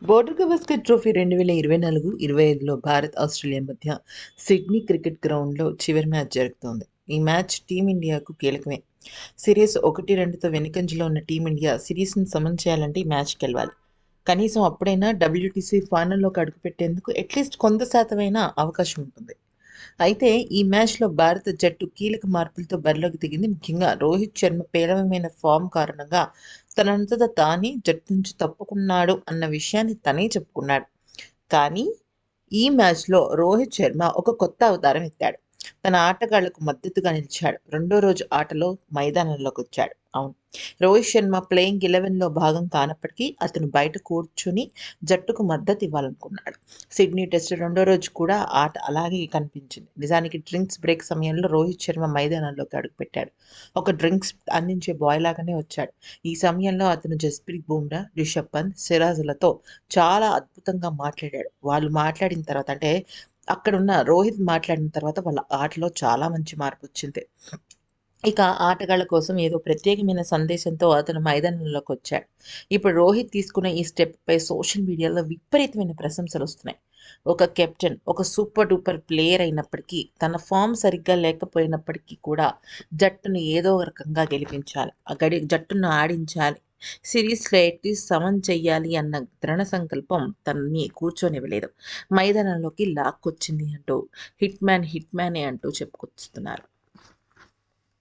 Border Gavaskar trophy 2024-25లో Bharat Australia మధ్య Sydney cricket గ్రౌండ్లో చివరి మ్యాచ్ జరుగుతోంది. ఈ మ్యాచ్ టీమిండియాకు కీలకమే. సిరీస్ 1-2తో వెనుకంజలో ఉన్న టీమిండియా సిరీస్ను సమన్ చేయాలంటే ఈ మ్యాచ్ గెలవాలి. కనీసం అప్పుడైనా డబ్ల్యూటీసీ ఫైనల్లోకి అడుగుపెట్టేందుకు అట్లీస్ట్ కొంత శాతమైనా అవకాశం ఉంటుంది. అయితే ఈ మ్యాచ్లో భారత జట్టు కీలక మార్పులతో బరిలోకి దిగింది. ముఖ్యంగా రోహిత్ శర్మ పేలవమైన ఫామ్ కారణంగా తనంతట తానే జట్టు నుంచి తప్పుకున్నాడు అన్న విషయాన్ని తనే చెప్పుకున్నాడు. కానీ ఈ మ్యాచ్లో రోహిత్ శర్మ ఒక కొత్త అవతారం ఎత్తాడు. తన ఆటగాళ్లకు మద్దతుగా నిలిచాడు. రెండో రోజు ఆటలో మైదానంలోకి వచ్చాడు. అవును, రోహిత్ శర్మ ప్లేయింగ్ 11లో భాగం కానప్పటికీ అతను బయట కూర్చుని జట్టుకు మద్దతు ఇవ్వాలనుకున్నాడు. సిడ్నీ టెస్ట్ రెండో రోజు కూడా ఆట అలాగే కనిపించింది. నిజానికి డ్రింక్స్ బ్రేక్ సమయంలో రోహిత్ శర్మ మైదానంలోకి అడుగుపెట్టాడు. ఒక డ్రింక్స్ అందించే బాయ్ లాగానే వచ్చాడు. ఈ సమయంలో అతను జస్ప్రీత్ బుమ్రా, రిషబ్ పంత్, సిరాజ్లతో చాలా అద్భుతంగా మాట్లాడాడు. వాళ్ళు మాట్లాడిన తర్వాత అంటే అక్కడున్న రోహిత్ మాట్లాడిన తర్వాత వాళ్ళ ఆటలో చాలా మంచి మార్పు వచ్చింది. ఇక ఆటగాళ్ల కోసం ఏదో ప్రత్యేకమైన సందేశంతో అతను మైదానంలోకి వచ్చాడు. ఇప్పుడు రోహిత్ తీసుకున్న ఈ స్టెప్పై సోషల్ మీడియాలో విపరీతమైన ప్రశంసలు వస్తున్నాయి. ఒక కెప్టెన్, ఒక సూపర్ డూపర్ ప్లేయర్ అయినప్పటికీ, తన ఫామ్ సరిగ్గా లేకపోయినప్పటికీ కూడా జట్టును ఏదో ఒక రకంగా గెలిపించాలి, జట్టును ఆడించాలి, సిరీస్లో అట్లీస్ట్ సమన్ చెయ్యాలి అన్న దృఢ సంకల్పం తనని కూర్చొనివ్వలేదు. మైదానంలోకి లాక్కొచ్చింది అంటూ హిట్ మ్యానే అంటూ చెప్పుకొస్తున్నారు.